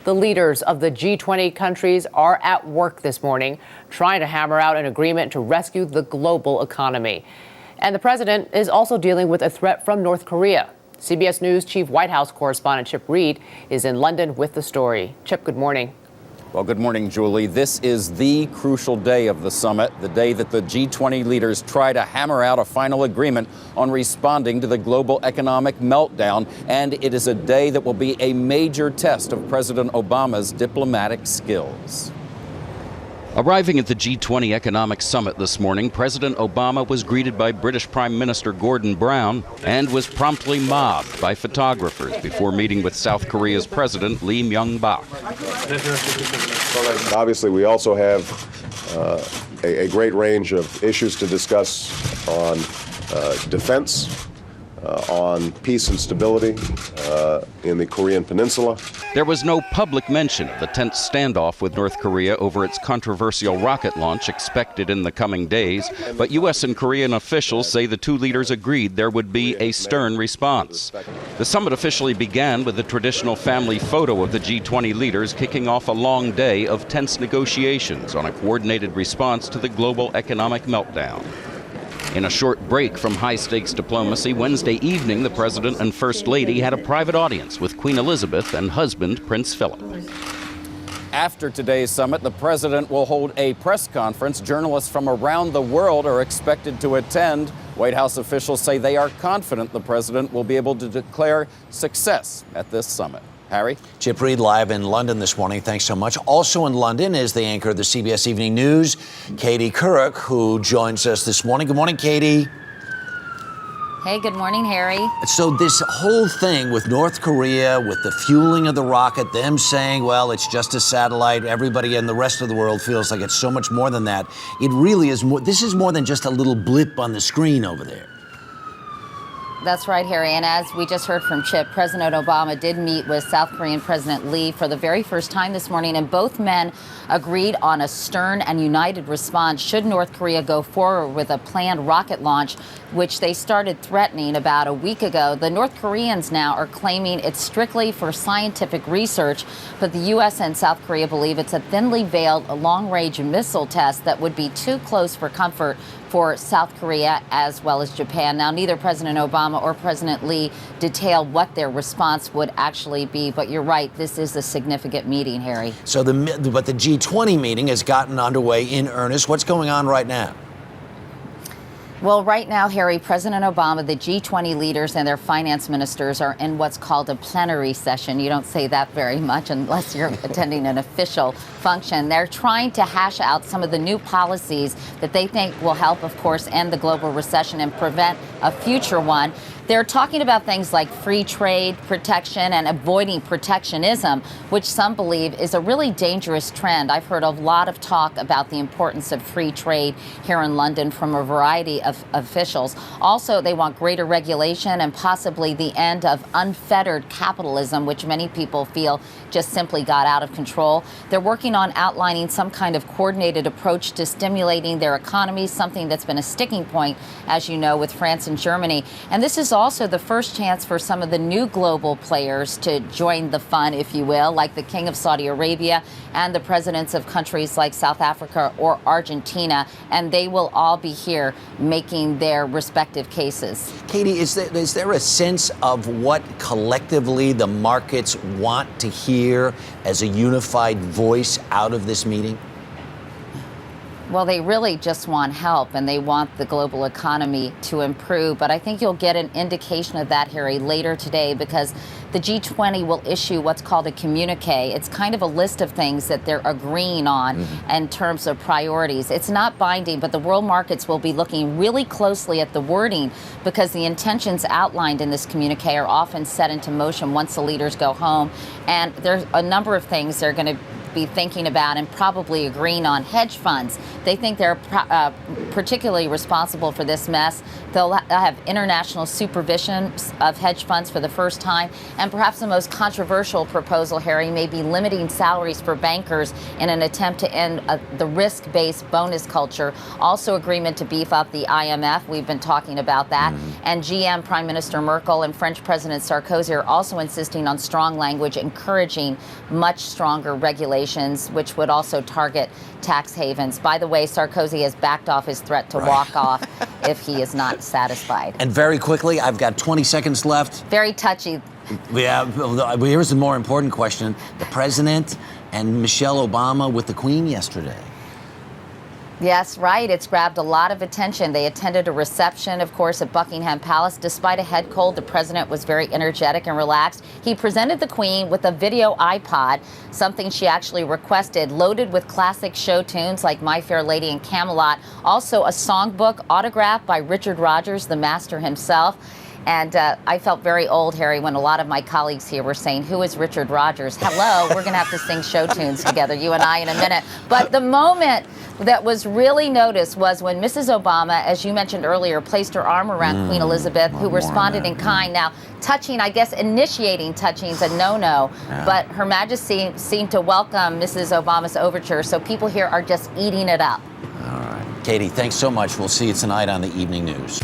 The leaders of the G20 countries are at work this morning, trying to hammer out an agreement to rescue the global economy. And the president is also dealing with a threat from North Korea. CBS News Chief White House correspondent Chip Reid is in London with the story. Chip, good morning. Well, good morning, Julie. This is the crucial day of the summit, the day that the G20 leaders try to hammer out a final agreement on responding to the global economic meltdown. And it is a day that will be a major test of President Obama's diplomatic skills. Arriving at the G20 Economic Summit this morning, President Obama was greeted by British Prime Minister Gordon Brown and was promptly mobbed by photographers before meeting with South Korea's President Lee Myung-bak. Obviously, we also have a great range of issues to discuss on defense, on peace and stability in the Korean Peninsula. There was no public mention of the tense standoff with North Korea over its controversial rocket launch expected in the coming days, but U.S. and Korean officials say the two leaders agreed there would be a stern response. The summit officially began with the traditional family photo of the G20 leaders kicking off a long day of tense negotiations on a coordinated response to the global economic meltdown. In a short break from high-stakes diplomacy, Wednesday evening, the President and First Lady had a private audience with Queen Elizabeth and husband, Prince Philip. After today's summit, the president will hold a press conference. Journalists from around the world are expected to attend. White House officials say they are confident the president will be able to declare success at this summit. Harry? Chip Reid live in London this morning. Thanks so much. Also in London is the anchor of the CBS Evening News, Katie Couric, who joins us this morning. Good morning, Katie. Hey, good morning, Harry. So this whole thing with North Korea, with the fueling of the rocket, them saying, well, it's just a satellite, everybody in the rest of the world feels like it's so much more than that. It really is more. This is more than just a little blip on the screen over there. That's right, Harry. And as we just heard from Chip, President Obama did meet with South Korean President Lee for the very first time this morning, and both men agreed on a stern and united response should North Korea go forward with a planned rocket launch, which they started threatening about a week ago. The North Koreans now are claiming it's strictly for scientific research, but the U.S. and South Korea believe it's a thinly veiled long-range missile test that would be too close for comfort for South Korea as well as Japan. Now, neither President Obama or President Lee detailed what their response would actually be, but you're right, this is a significant meeting, Harry. So the G20 meeting has gotten underway in earnest. What's going on right now? Well, right now, Harry, President Obama, the G20 leaders and their finance ministers are in what's called a plenary session. You don't say that very much unless you're attending an official function. They're trying to hash out some of the new policies that they think will help, of course, end the global recession and prevent a future one. They're talking about things like free trade, protection, and avoiding protectionism, which some believe is a really dangerous trend. I've heard a lot of talk about the importance of free trade here in London from a variety of officials. Also, they want greater regulation and possibly the end of unfettered capitalism, which many people feel just simply got out of control. They're working on outlining some kind of coordinated approach to stimulating their economies, something that's been a sticking point, as you know, with France and Germany. And this is also the first chance for some of the new global players to join the fun, if you will, like the King of Saudi Arabia and the presidents of countries like South Africa or Argentina. And they will all be here making their respective cases. Katie, is there a sense of what collectively the markets want to hear as a unified voice out of this meeting? Well, they really just want help, and they want the global economy to improve. But I think you'll get an indication of that, Harry, later today, because the G20 will issue what's called a communique. It's kind of a list of things that they're agreeing on in terms of priorities. It's not binding, but the world markets will be looking really closely at the wording because the intentions outlined in this communique are often set into motion once the leaders go home. And there's a number of things they're going to be thinking about and probably agreeing on. Hedge funds, they think they're particularly responsible for this mess They'll have international supervision of hedge funds for the first time. And perhaps the most controversial proposal, Harry, may be limiting salaries for bankers in an attempt to end the risk-based bonus culture. Also agreement to beef up the IMF. We've been talking about that. And GM Prime Minister Merkel and French President Sarkozy are also insisting on strong language, encouraging much stronger regulations, which would also target tax havens. By the way, Sarkozy has backed off his threat to walk off if he is not satisfied. And very quickly, I've got 20 seconds left. Very touchy. Yeah, here's the more important question. The president and Michelle Obama with the Queen yesterday. Yes, right. It's grabbed a lot of attention. They attended a reception, of course, at Buckingham Palace. Despite a head cold, the president was very energetic and relaxed. He presented the Queen with a video iPod, something she actually requested, loaded with classic show tunes like My Fair Lady and Camelot. Also, a songbook autographed by Richard Rodgers, the master himself. And I felt very old, Harry, when a lot of my colleagues here were saying, who is Richard Rodgers? Hello, we're going to have to sing show tunes together, you and I, in a minute. But the moment that was really noticed was when Mrs. Obama, as you mentioned earlier, placed her arm around Queen Elizabeth, who responded in kind. Now, touching, I guess initiating touching is a no-no, but Her Majesty seemed to welcome Mrs. Obama's overture, so people here are just eating it up. All right. Katie, thanks so much. We'll see you tonight on the Evening News.